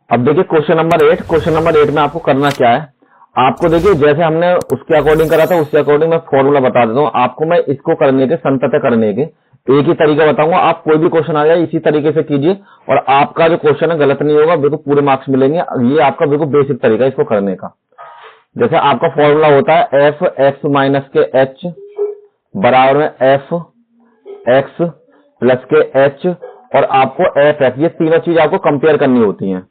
अब देखिए question number 8 में आपको करना क्या है। आपको देखिए जैसे हमने उसके अकॉर्डिंग करा था उसके अकॉर्डिंग मैं फॉर्मूला बता देता हूँ आपको। मैं इसको करने के संतत करने के एक ही तरीका बताऊंगा। आप कोई भी क्वेश्चन आ जाए इसी तरीके से कीजिए और आपका जो क्वेश्चन है गलत नहीं होगा, बिल्कुल पूरे मार्क्स मिलेंगे। ये आपका बिल्कुल बेसिक तरीका है इसको करने का। जैसे आपका फॉर्मूला होता है एफ एक्स माइनस के एच बराबर में एफ एक्स प्लस के एच और आपको एफ एक्स, ये तीनों चीज आपको कंपेयर करनी होती हैं।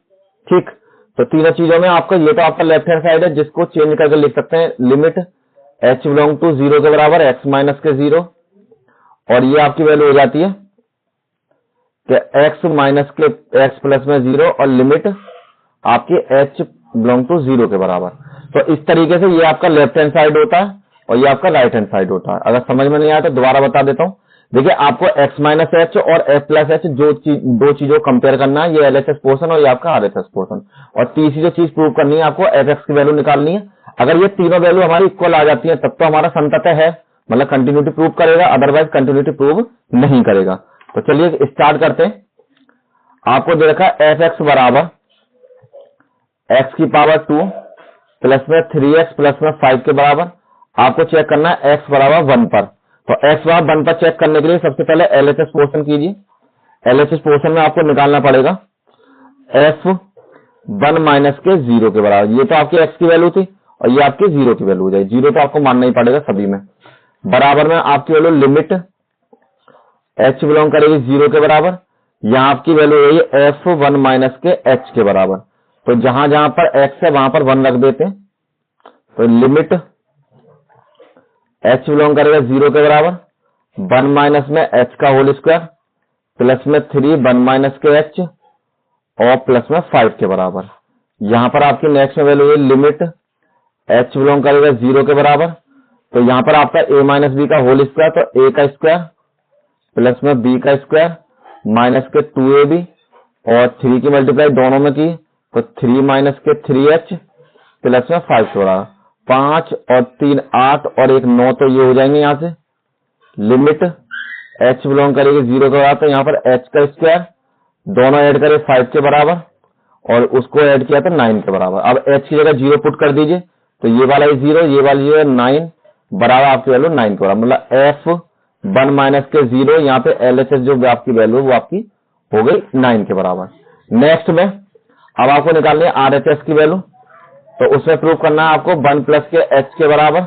ठीक, तो तीनों चीजों में आपका ये तो आपका लेफ्ट हैंड साइड है जिसको चेंज करके लिख सकते हैं लिमिट एच बिलोंग टू 0 के बराबर एक्स माइनस के 0 और ये आपकी वैल्यू हो जाती है कि एक्स माइनस के एक्स प्लस में 0 और लिमिट आपकी एच बिलोंग टू 0 के बराबर। तो इस तरीके से ये आपका लेफ्ट हैंड साइड होता है और ये आपका राइट हैंड साइड होता है। अगर समझ में नहीं आया तो दोबारा बता देता हूं। देखिए आपको x माइनस एच और f प्लस एच दो चीजों को कंपेयर करना है। ये एलएचएस पोर्शन और ये आपका आरएचएस पोर्शन। और तीसरी जो चीज प्रूव करनी है आपको एफ एक्स की वैल्यू निकालनी है। अगर ये तीनों वैल्यू हमारी इक्वल आ जाती है तब तो हमारा संतत है, मतलब कंटिन्यूटी प्रूव करेगा, अदरवाइज कंटिन्यूटी प्रूव नहीं करेगा। तो चलिए स्टार्ट करते हैं। आपको दे रखा है एफ एक्स बराबर एक्स की पावर 2 प्लस में 3x प्लस में 5 के बराबर। आपको चेक करना है x बराबर 1 पर। तो x बराबर 1 पर चेक करने के लिए सबसे पहले एलएचएस पोर्शन कीजिए। एलएचएस पोर्शन में आपको निकालना पड़ेगा f 1 माइनस के 0 के बराबर। ये तो आपकी x की वैल्यू थी और ये आपकी 0 की वैल्यू हो जाएगी। 0 तो आपको मानना ही पड़ेगा सभी में। बराबर में आपकी वैल्यू लिमिट h बिलोंग करेगी 0 के बराबर। यहाँ आपकी वैल्यू रही f 1 माइनस के h के बराबर। तो जहां जहां पर x है वहां पर 1 रख देते हैं। तो लिमिट h बिलोंग करेगा 0 के बराबर 1 माइनस में h का होल स्क्वायर प्लस में 3 1 माइनस के h और प्लस में 5 के बराबर। यहां पर आपकी नेक्स्ट में वैल्यू है लिमिट h बिलोंग करेगा 0 के बराबर। तो यहां पर आपका a माइनस बी का होल स्क्वायर, तो a का स्क्वायर प्लस में b का स्क्वायर माइनस के 2ab और 3 की मल्टीप्लाई दोनों में की तो 3 माइनस के 3h प्लस में 5 के बराबर। 5 और 3 8 और 1 9, तो ये हो जाएंगे यहाँ से लिमिट h बिलोंग करेगी 0 के बराबर। तो यहाँ पर h का स्क्वायर दोनों ऐड करें 5 के बराबर और उसको ऐड किया तो 9 के बराबर। अब h की जगह 0 पुट कर दीजिए तो ये वाला 0 ये वाली 9 बराबर आपकी वैल्यू 9 के बराबर। मतलब f 1 माइनस के 0 यहाँ पे एलएचएस जो आपकी वैल्यू वो आपकी हो गई 9 के बराबर। नेक्स्ट में अब आपको निकालनी है आरएचएस की वैल्यू। तो उसमें प्रूव करना है आपको 1 प्लस के h के बराबर,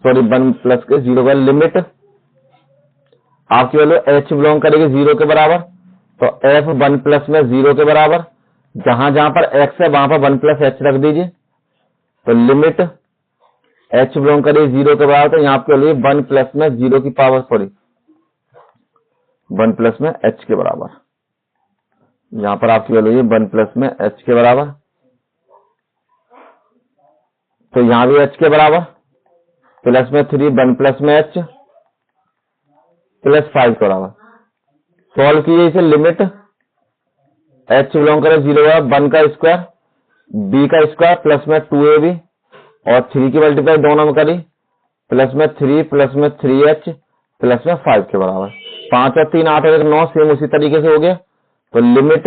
सॉरी 1 प्लस के 0 का लिमिट आपकी वैल्यू h बिलोंग करेगी 0 के बराबर। तो f 1 प्लस में 0 के बराबर, जहां जहां पर x है वहां पर 1 प्लस h रख दीजिए। तो लिमिट h बिलोंग करेगी 0 के बराबर। तो यहाँ आपके लिए 1 प्लस में 0 की पावर, सॉरी 1 प्लस में h के बराबर। यहाँ पर आपकी वैल्यू 1 प्लस में h के बराबर। तो यहाँ भी h के बराबर प्लस में 3 1 प्लस में h प्लस 5 के बराबर। सॉल्व कीजिए इसे। लिमिट h बिलोंग करे 0 1 का स्क्वायर b का स्क्वायर प्लस में 2ab और 3 की मल्टीप्लाई दोनों में करी प्लस में 3 प्लस में 3h प्लस में 5 के बराबर। 5 और 3 8 और 1 9, सेम उसी तरीके से हो गया। तो लिमिट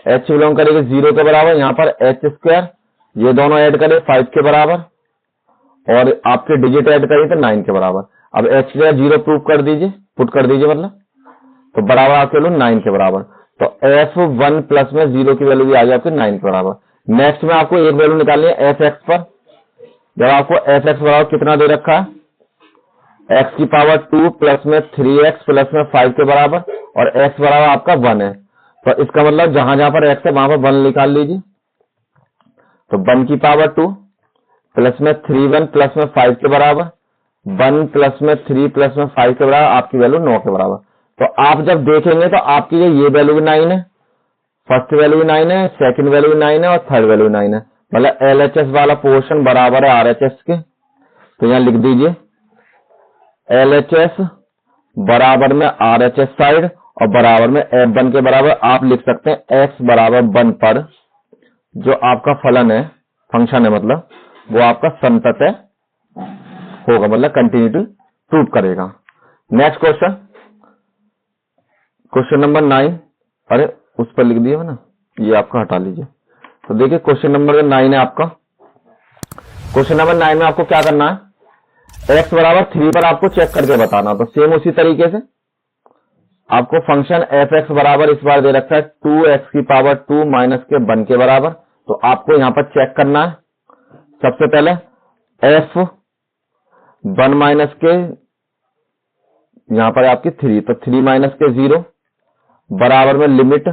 h बिलोंग करेगी 0 के बराबर। यहाँ पर h स्क्वायर ये दोनों ऐड करें 5 के बराबर और आपके डिजिट ऐड करें तो 9 के बराबर। अब h की जगह 0 प्रूव कर दीजिए, पुट कर दीजिए मतलब, तो बराबर आपके वैल्यू 9 के बराबर। तो f 1 प्लस में 0 की वैल्यू भी आ गई आपके 9 के बराबर। नेक्स्ट में आपको एक वैल्यू निकालनी है एफ एक्स पर। जब आपको एफ एक्स बराबर कितना दे रखा है x की पावर 2 प्लस में 3x प्लस में 5 के बराबर और x बराबर आपका 1 है। तो इसका मतलब जहां जहां पर x है वहां पर 1 निकाल लीजिए। तो 1 की पावर 2 प्लस में 3 1 प्लस में 5 के बराबर, 1 प्लस में 3 प्लस में 5 के बराबर, आपकी वैल्यू 9 के बराबर। तो आप जब देखेंगे तो आपकी ये वैल्यू भी 9 है, फर्स्ट वैल्यू भी 9 है, सेकंड वैल्यू भी 9 है और थर्ड वैल्यू भी 9 है। मतलब एलएचएस वाला पोर्शन बराबर है आरएचएस के। तो यहाँ लिख दीजिए एलएचएस बराबर में आरएचएस साइड और बराबर में F1 के बराबर आप लिख सकते हैं x बराबर 1 पर जो आपका फलन है, फंक्शन है मतलब, वो आपका संतत होगा, मतलब कंटिन्यूटी प्रूव करेगा। Next question, question number 9। अरे उस पर लिख दिया ना, ये आपका हटा लीजिए। तो देखिए क्वेश्चन नंबर 9 है आपका। क्वेश्चन नंबर 9 में आपको क्या करना है, x बराबर 3 पर आपको चेक करके बताना। तो सेम उसी तरीके से आपको फंक्शन एफ एक्स बराबर इस बार दे रखा है 2x की पावर 2 माइनस के 1 के बराबर। तो आपको यहां पर चेक करना है सबसे पहले एफ 1 माइनस के, यहां पर आपकी 3, तो 3 माइनस के 0 बराबर में लिमिट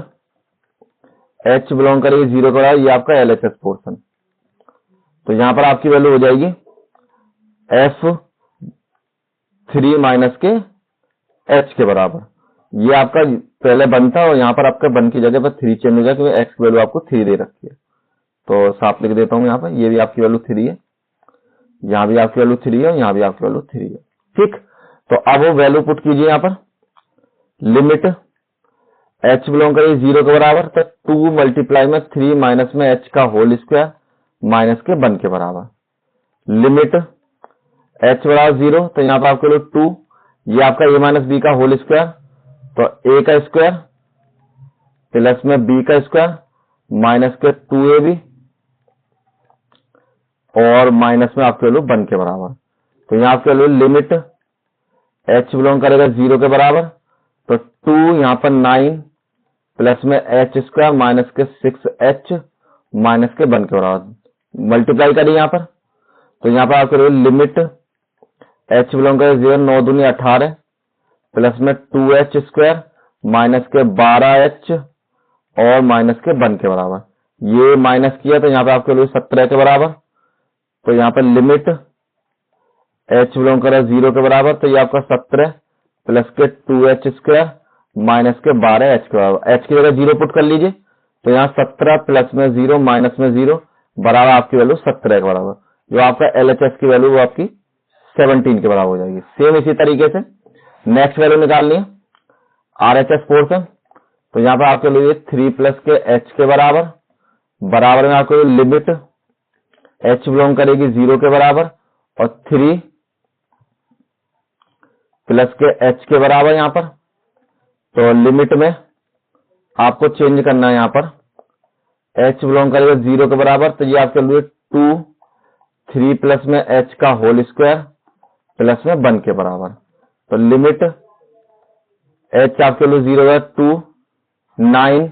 h बिलोंग करेगी 0 के बराबर, ये आपका LHS पोर्शन। तो यहां पर आपकी वैल्यू हो जाएगी f 3 माइनस के h के बराबर। ये आपका पहले 1 था और यहां पर आपका 1 की जगह पर 3 चेंज हो गया क्योंकि x की वैल्यू आपको 3 दे रखी है। तो साफ लिख देता हूं यहां पर, ये भी आपकी वैल्यू 3 है, यहां भी आपकी वैल्यू 3 है, यहां भी आपकी वैल्यू 3 है। ठीक, तो अब वो वैल्यू पुट कीजिए यहां पर, लिमिट h बिलोंग करेगी 0 के बराबर, तो 2 मल्टीप्लाई में 3 माइनस में h का होल स्क्वायर माइनस के 1 के बराबर। लिमिट h बराबर 0, तो यहाँ पर आपके लिए 2, ये आपका a माइनस बी का होल स्क्वायर, तो a का स्क्वायर प्लस में b का स्क्वायर माइनस के 2ab और माइनस में आपके लिए 1 के बराबर। तो यहाँ आपके लिए लिमिट h बिलोंग करेगा 0 के बराबर, तो 2 यहाँ पर 9 प्लस में h स्क्वायर माइनस के 6h माइनस के 1 के बराबर। मल्टीप्लाई करिए यहाँ पर, तो यहाँ पर आपके लिए लिमिट h बिलोंग करेगा 0, 9 दूनी 18 प्लस में 2h स्क्वायर माइनस के 12h और माइनस के 1 के बराबर। ये माइनस किया तो यहाँ पे आपके लिए 17 के बराबर। तो यहाँ पर लिमिट h बिलोंग करेगा 0 के बराबर, तो ये आपका 17 प्लस के 2h स्क्वायर माइनस के 12h के बराबर। h की जगह 0 पुट कर लीजिए, तो यहाँ 17 प्लस में 0 माइनस में 0 बराबर आपकी वैल्यू 17 के बराबर। जो आपका LHS की वैल्यू वो आपकी 17 के बराबर हो जाएगी। सेम इसी तरीके से नेक्स्ट वैल्यू निकालनी है RHS पोर्शन। तो यहाँ पर आपके लिए 3 प्लस के h के बराबर में आपको लिमिट h बिलोंग करेगी 0 के बराबर और 3 प्लस के h के बराबर यहाँ पर। तो लिमिट में आपको चेंज करना है, यहाँ पर h बिलोंग करेगा 0 के बराबर, तो ये आपके लिए 2 3 प्लस में h का होल स्क्वायर प्लस में 1 के बराबर। तो लिमिट h आपके लिए 0 है 2 9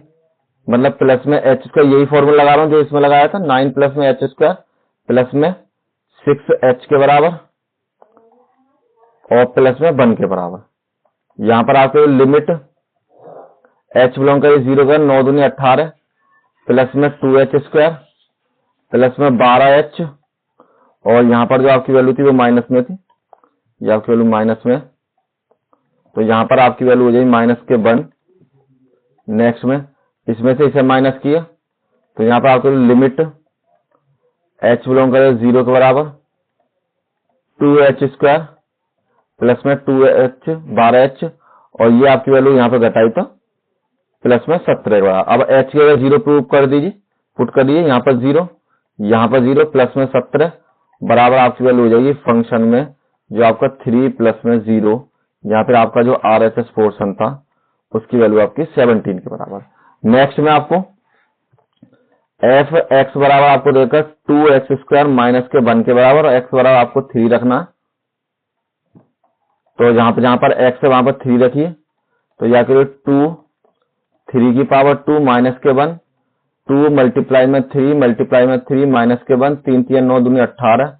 मतलब प्लस में h का यही फॉर्मूला लगा रहा हूं जो इसमें लगाया था, 9 प्लस में h स्क्वायर प्लस में 6h के बराबर और प्लस में 1 के बराबर। यहां पर आपके लिमिट h बिलोंग करेगी 0 का 9 दूनी 18 प्लस में 2h स्क्वायर प्लस में 12h और यहां पर जो आपकी वैल्यू थी वो माइनस में थी, ये आपकी वैल्यू माइनस में, तो यहां पर आपकी वैल्यू हो जाएगी माइनस के 1। नेक्स्ट में इसमें से इसे माइनस किया तो यहां पर आपको लिमिट h बिलोंग करेगा 0 के बराबर 2h स्क्वायर प्लस में 2h 12h और ये आपकी वैल्यू यहां पर घटाई तो प्लस में 17 के बराबर। अब h की जगह 0 प्रूव कर दीजिए, पुट कर दीजिए, यहाँ पर 0 यहाँ पर 0 प्लस में 17 बराबर आपकी वैल्यू हो जाएगी फंक्शन में जो आपका 3 प्लस में 0, यहाँ पर आपका जो RHS पोर्शन था उसकी वैल्यू आपकी 17 के बराबर। नेक्स्ट में आपको एफ एक्स बराबर आपको देकर 2x स्क्वायर माइनस के 1 के बराबर और x बराबर आपको 3 रखना है। तो जहां पर x है वहां पर 3 रखिए, तो या करिए 2 3 की पावर 2 माइनस के 1 2 मल्टीप्लाई में 3 मल्टीप्लाई में 3 माइनस के 1 3 3 9 दूनी 18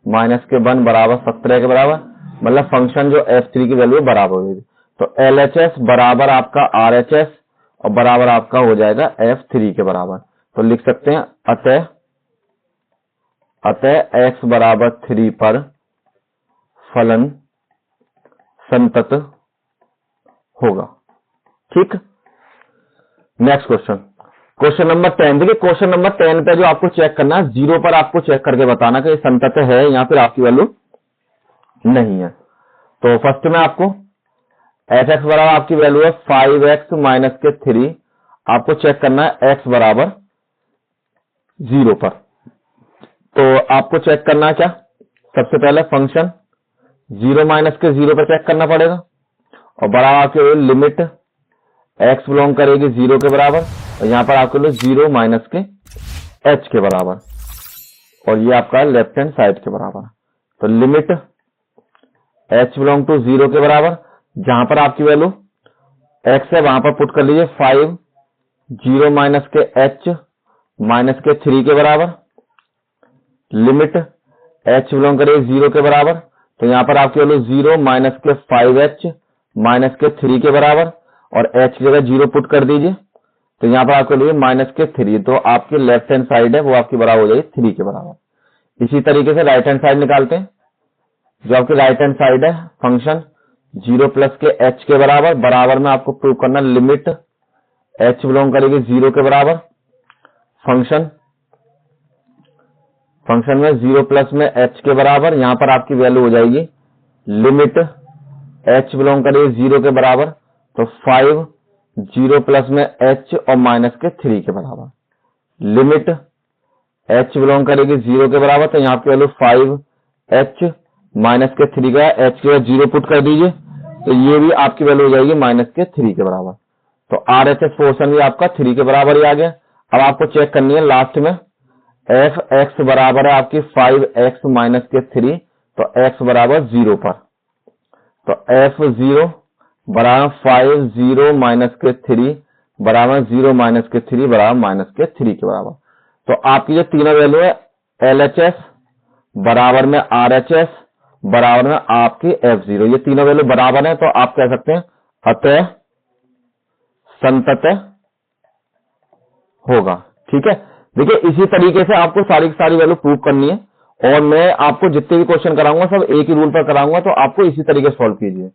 माइनस के 1 बराबर 17 के बराबर, मतलब फंक्शन जो f3 की वैल्यू बराबर होगी। तो LHS बराबर आपका RHS और बराबर आपका हो जाएगा f3 के बराबर। तो लिख सकते हैं अतः x बराबर 3 पर फलन संतत होगा। ठीक, नेक्स्ट क्वेश्चन, क्वेश्चन नंबर 10। देखिए क्वेश्चन नंबर 10 पे जो आपको चेक करना है 0 पर आपको चेक करके बताना कि संतत है या फिर आपकी वैल्यू नहीं है। तो फर्स्ट में आपको f(x) बराबर आपकी वैल्यू है 5x माइनस के 3, आपको चेक करना है x बराबर 0 पर। तो आपको चेक करना है क्या, सबसे पहले फंक्शन 0 माइनस के 0 पर चेक करना पड़ेगा और बराबर आपके लिमिट x बिलोंग करेगी 0 के बराबर और यहाँ पर आपके लिए 0 माइनस के h के बराबर और ये आपका लेफ्ट हैंड साइड के बराबर। तो लिमिट h बिलोंग टू 0 के बराबर, जहां पर आपकी वैल्यू x है वहां पर पुट कर लीजिए 5 0 माइनस के h माइनस के 3 के बराबर। लिमिट h बिलोंग करेगी 0 के बराबर, तो यहाँ पर आपकी वैल्यू 0 माइनस के 5h माइनस के 3 के बराबर और h की जगह 0 पुट कर दीजिए, तो यहाँ पर आपके लिए माइनस के 3, तो आपकी लेफ्ट हैंड साइड है वो आपकी बराबर हो जाएगी 3 के बराबर। इसी तरीके से राइट हैंड साइड निकालते हैं। जो आपकी राइट हैंड साइड है फंक्शन 0 प्लस के h के बराबर, बराबर में आपको प्रूव करना लिमिट h बिलोंग करेगी 0 के बराबर, फंक्शन में 0 प्लस में h के बराबर, यहाँ पर आपकी वैल्यू हो जाएगी लिमिट h बिलोंग करेगी 0 के बराबर, तो 5 0 प्लस में h और माइनस के 3 के बराबर। लिमिट h बिलोंग करेगी 0 के बराबर, तो यहाँ की वैल्यू 5h माइनस के 3 का h के 0 पुट कर दीजिए, तो ये भी आपकी वैल्यू हो जाएगी माइनस के 3 के बराबर। तो RHS पोर्शन भी आपका 3 के बराबर ही आ गया। अब आपको चेक करनी है लास्ट में f x बराबर है आपकी 5x माइनस के 3, तो x बराबर 0 पर, तो f0 बराबर 5 0 माइनस के 3 बराबर 0 माइनस के 3 बराबर माइनस के 3 के बराबर। तो आपकी जो तीनों वैल्यू है LHS बराबर में RHS बराबर में आपकी f0, ये तीनों वैल्यू बराबर है, तो आप कह सकते हैं अतः संततः होगा। ठीक है, देखिए इसी तरीके से आपको सारी की सारी वैल्यू प्रूव करनी है और मैं आपको जितने भी क्वेश्चन कराऊंगा सब एक ही रूल पर कराऊंगा, तो आपको इसी तरीके से सॉल्व कीजिए।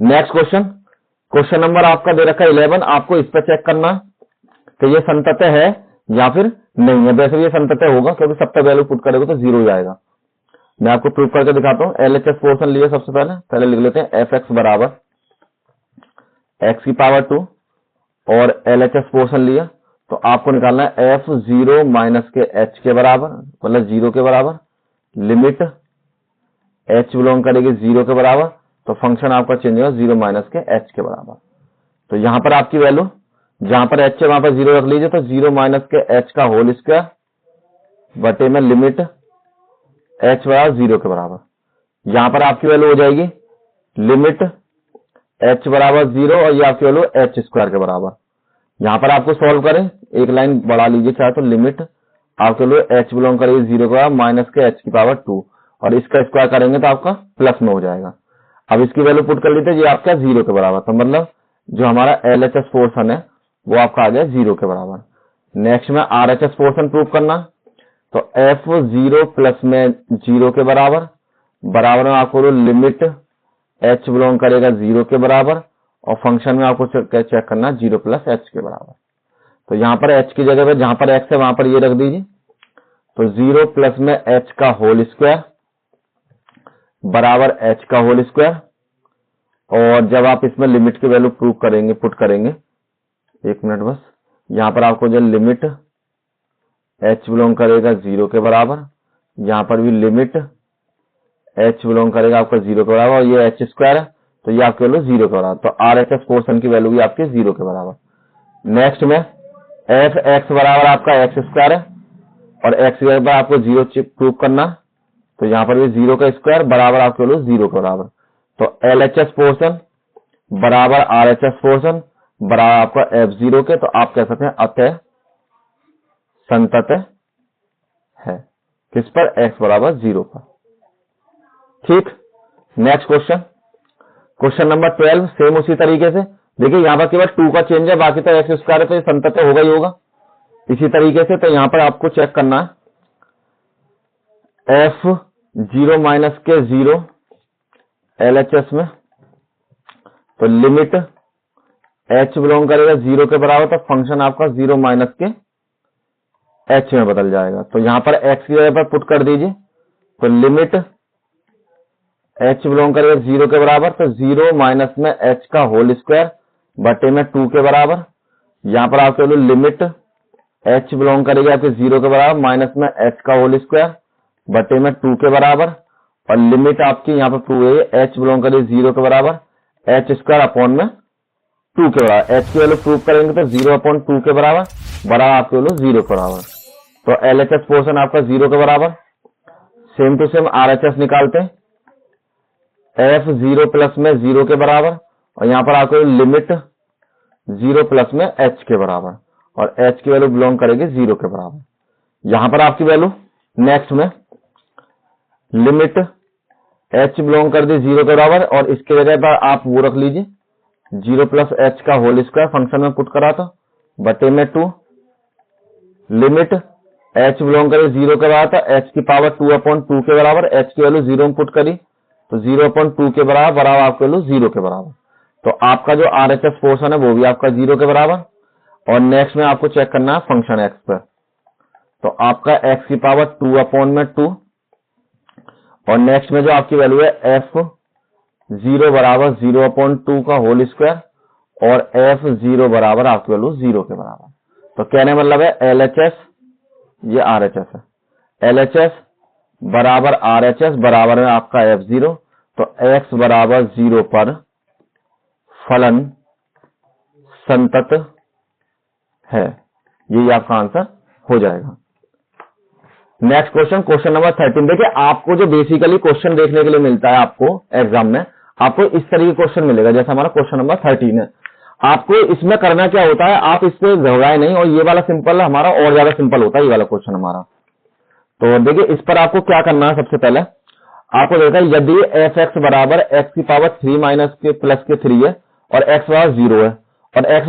नेक्स्ट क्वेश्चन नंबर आपका दे रखा है 11, आपको इस पर चेक करना कि ये संततः है या फिर नहीं है। वैसे ये संततः होगा क्योंकि सब तक वैल्यू पुट करेगा तो 0 हो जाएगा। मैं आपको प्रूव करके दिखाता हूँ। LHS पोर्शन लिए सबसे पहले लिख लेते हैं fx बराबर x की पावर 2 और LHS पोर्शन लिया तो आपको निकालना है f0 माइनस के h के बराबर, मतलब 0 के बराबर। लिमिट h बिलोंग करेगी 0 के बराबर, तो फंक्शन आपका चेंज होगा 0 माइनस के h के बराबर। तो यहां पर आपकी वैल्यू जहां पर h है वहां पर 0 रख लीजिए, तो 0 माइनस के h का होल स्क्वायर बटे में लिमिट h बराबर 0 के बराबर। यहां पर आपकी वैल्यू हो जाएगी लिमिट h बराबर 0 और ये आपकी वैल्यू h स्क्वायर के बराबर। यहां पर आपको सॉल्व करें, एक लाइन बढ़ा लीजिए चाहे तो लिमिट आपके लिए h बिलोंग करेगी 0 के बराबर माइनस के h की पावर 2 और इसका स्क्वायर करेंगे तो आपका प्लस में हो जाएगा। अब इसकी वैल्यू पुट कर लीजिए, ये आपका 0 के बराबर, तो मतलब जो हमारा LHS पोर्शन है वो आपका आ गया 0 के बराबर। नेक्स्ट में RHS पोर्शन प्रूव करना, तो f0 प्लस में 0 के बराबर में आपको लिमिट h बिलोंग करेगा 0 के बराबर और फंक्शन में आपको चेक करना 0 प्लस h के बराबर। तो यहाँ पर h की जगह पे जहां पर x है वहां पर ये रख दीजिए, तो 0 प्लस में h का होल स्क्वायर बराबर h का होल स्क्वायर। और जब आप इसमें लिमिट की वैल्यू प्रूव करेंगे पुट करेंगे, एक मिनट बस, यहाँ पर आपको जो लिमिट h बिलोंग करेगा 0 के बराबर, यहाँ पर भी लिमिट h बिलोंग करेगा आपका 0 के बराबर और ये h स्क्वायर है तो ये आपकी वैल्यू 0 के बराबर, तो RHS पोर्शन की वैल्यू भी आपके 0 के बराबर। नेक्स्ट में f(x) बराबर आपका x स्क्वायर है और x के बराबर आपको 0 प्रूव करना, तो यहाँ पर भी 0 का स्क्वायर बराबर आपकी वैल्यू 0 के बराबर। तो LHS पोर्शन बराबर RHS पोर्शन बराबर आपका f0 के, तो आप कह सकते हैं अतः संततः है किस पर, x बराबर 0 पर। ठीक, नेक्स्ट क्वेश्चन नंबर 12 सेम उसी तरीके से। देखिए यहाँ पर केवल 2 का चेंज है, बाकी तो एक्स स्क्वायर है तो ये संततः होगा ही होगा। इसी तरीके से तो यहाँ पर आपको चेक करना है f0 माइनस के 0 LHS में, तो लिमिट h बिलोंग करेगा 0 के बराबर, तो फंक्शन आपका 0 माइनस के h में बदल जाएगा। तो यहाँ पर x की जगह पर पुट कर दीजिए, तो लिमिट h बिलोंग करेगा 0 के बराबर, तो 0 माइनस में h का होल स्क्वायर बटे में 2 के बराबर। यहाँ पर आपके लिमिट h बिलोंग करेगी आपके 0 के बराबर माइनस में h का होल स्क्वायर बटे में 2 के बराबर और लिमिट आपकी यहाँ पर प्रूव है h बिलोंग करेगी 0 के बराबर h स्क्वायर अपॉन में 2 के बराबर, एच की वैल्यू प्रूव करेंगे तो 0/2 के बराबर आपकी वैल्यू 0 के बराबर। तो LHS पोर्शन आपका 0 के बराबर। सेम टू सेम RHS निकालते हैं, F 0 प्लस में 0 के बराबर, और यहाँ पर आपको लिमिट 0 प्लस में H के बराबर, और H की वैल्यू बिलोंग करेगी 0 के बराबर। यहाँ पर आपकी वैल्यू नेक्स्ट में लिमिट H बिलोंग कर दी 0 के बराबर, और इसके जगह पर आप वो रख लीजिए 0 प्लस H का होल स्क्वायर फंक्शन में पुट करा था बटे में 2, लिमिट H बिलोंग करे 0 के बराबर था, H की पावर 2/2 के बराबर, H की वैल्यू 0 में पुट करी तो 0/2 के बराबर आपकी वैल्यू 0 के बराबर। तो आपका जो RHS पोर्शन है वो भी आपका 0 के बराबर। और नेक्स्ट में आपको चेक करना है फंक्शन x पर, तो आपका x की पावर 2/2, और नेक्स्ट में जो आपकी वैल्यू है f0 बराबर 0/2 का होल स्क्वायर, और f0 बराबर आपकी वैल्यू 0 के बराबर। तो कहने मतलब है LHS, ये RHS है, LHS बराबर RHS बराबर है आपका f0। तो x बराबर 0 पर फलन संतत है, यही आपका आंसर हो जाएगा। Next question, question number 13। देखिए आपको जो बेसिकली क्वेश्चन देखने के लिए मिलता है आपको एग्जाम में, आपको इस तरह के क्वेश्चन मिलेगा जैसा हमारा क्वेश्चन नंबर 13 है। आपको इसमें करना क्या होता है, आप इस पे घबराए नहीं, और ये वाला सिंपल हमारा और ज्यादा सिंपल होता है ये वाला क्वेश्चन हमारा। तो देखिए इस पर आपको क्या करना है, सबसे पहले आपको देखा यदि f(x) बराबर x की पावर 3 माइनस के प्लस के 3 है, और x बराबर 0 है, और x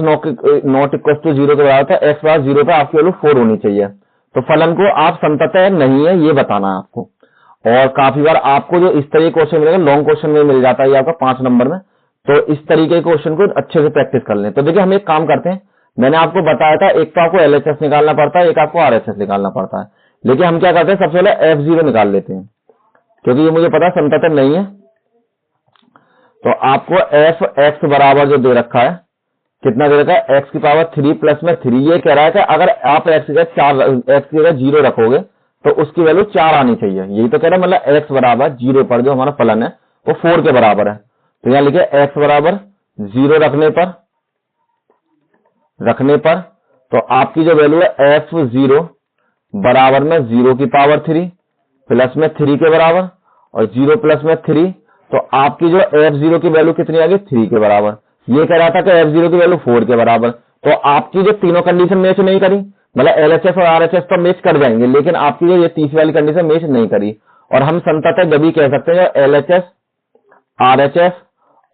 नॉट इक्वल टू 0 के बराबर था, x बराबर 0 पे आपकी वैल्यू 4 होनी चाहिए। तो फलन को आप संतत है नहीं है ये बताना है आपको। और काफी बार आपको जो इस तरह क्वेश्चन मिलेगा लॉन्ग क्वेश्चन में मिल जाता है ये आपका 5 नंबर में, तो इस तरीके के क्वेश्चन को अच्छे से प्रैक्टिस कर लें। तो देखिए हम एक काम करते हैं, मैंने आपको बताया था एक तो आपको LHS निकालना पड़ता है, एक आपको RHS निकालना पड़ता है, लेकिन हम क्या करते हैं सबसे पहले f0 निकाल लेते हैं, क्योंकि ये मुझे पता संतत नहीं है। तो आपको f(x) बराबर जो दे रखा है, कितना दे रखा है, x की पावर 3 प्लस में 3, ये कह रहा है कि अगर आप x की जगह 0 रखोगे तो उसकी वैल्यू 4 आनी चाहिए, यही तो कह रहा है। मतलब x बराबर 0 पर जो हमारा फलन है वो 4 के बराबर है। तो यहां लिखे x बराबर 0 रखने पर तो आपकी जो वैल्यू है f0 बराबर में 0 की पावर 3 प्लस में 3 के बराबर, और 0 प्लस में 3, तो आपकी जो f0 की वैल्यू कितनी आ गई, 3 के बराबर। ये कह रहा था कि f0 की वैल्यू 4 के बराबर। तो आपकी जो तीनों कंडीशन मैच नहीं करी, मतलब LHS और RHS तो मैच कर जाएंगे, लेकिन आपकी जो ये तीसरी वाली कंडीशन मैच नहीं करी, और हम संतत जब भी कह सकते हैं LHS RHS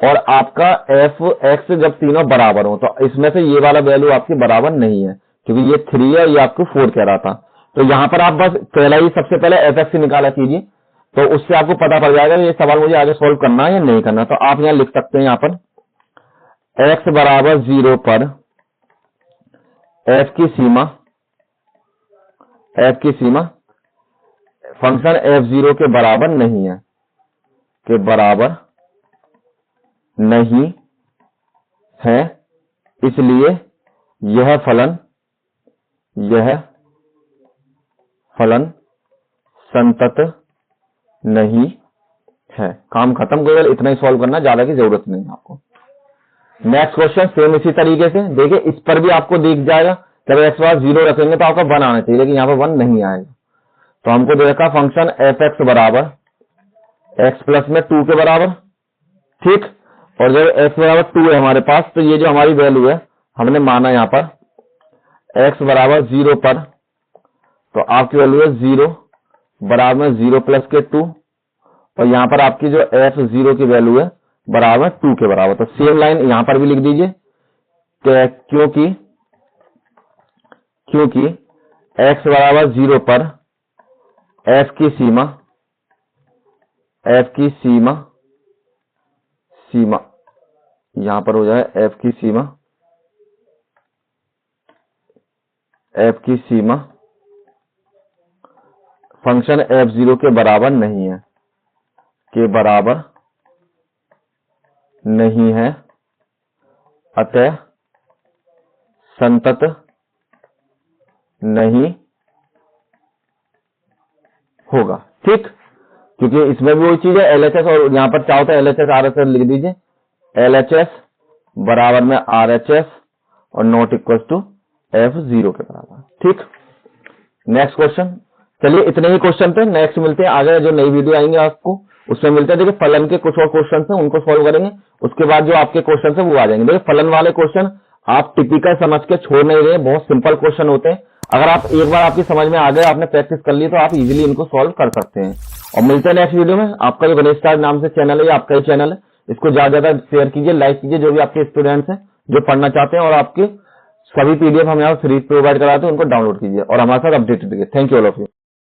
और आपका f(x) जब तीनों बराबर हो। तो इसमें से ये वाला वैल्यू आपकी बराबर नहीं है, क्योंकि ये 3 है, ये आपको 4 कह रहा था। तो यहां पर आप बस पहला ही सबसे पहले f(x) निकाला कीजिए, तो उससे आपको पता पड़ जाएगा ये सवाल मुझे आगे सॉल्व करना है या नहीं करना। तो आप यहां लिख सकते हैं, यहां पर x बराबर 0 पर f की सीमा फंक्शन f0 के बराबर नहीं है, इसलिए यह फलन संतत नहीं है। काम खत्म, केवल इतना ही सॉल्व करना, ज्यादा की जरूरत नहीं है आपको। नेक्स्ट क्वेश्चन सेम इसी तरीके से, देखिए इस पर भी आपको दिख जाएगा जब x बार 0 रखेंगे तो आपका 1 आना चाहिए, लेकिन यहाँ पर 1 नहीं आएगा। तो हमको देखा फंक्शन f(x) बराबर x प्लस में 2 के बराबर, ठीक। और जब x बराबर 2 है हमारे पास, तो ये जो हमारी वैल्यू है हमने माना यहाँ पर x बराबर 0 पर, तो आपकी वैल्यू है 0 बराबर में 0 प्लस के 2, और यहाँ पर आपकी जो f0 की वैल्यू है बराबर 2 के बराबर। तो सेम लाइन यहाँ पर भी लिख दीजिए, क्योंकि x बराबर 0 पर f की सीमा यहां पर हो जाए f की सीमा फंक्शन f0 के बराबर नहीं है, अतः संतत नहीं होगा, ठीक। क्योंकि इसमें भी वही चीज है LHS, और यहां पर चाहो तो LHS RHS लिख दीजिए, LHS बराबर में RHS और नॉट इक्वल टू F0 के बराबर। ठीक, नेक्स्ट क्वेश्चन। चलिए इतने ही क्वेश्चन थे, नेक्स्ट मिलते हैं आगे जो नई वीडियो आएंगे आपको उसमें मिलते हैं। देखिए फलन के कुछ और क्वेश्चन हैं उनको सॉल्व करेंगे, उसके बाद जो आपके क्वेश्चन है वो आ जाएंगे। देखिए फलन वाले क्वेश्चन आप टिपिकल समझ के छोड़ नहीं रहे, बहुत सिंपल क्वेश्चन होते हैं। अगर आप एक बार आपकी समझ में आ गए, आपने प्रैक्टिस कर ली तो आप इजीली इनको सॉल्व कर सकते हैं। और मिलते हैं नेक्स्ट वीडियो में। आपका जो गणेश स्टार नाम से चैनल है, ये आपका ही चैनल है, इसको ज्यादा ज्यादा शेयर कीजिए, लाइक कीजिए। जो भी आपके स्टूडेंट्स हैं जो पढ़ना चाहते हैं, और आपके सभी PDF हम यहाँ फ्री प्रोवाइड कराते हैं, उनको डाउनलोड कीजिए और हमारे साथ अपडेटेड रहिए। Thank you all of you.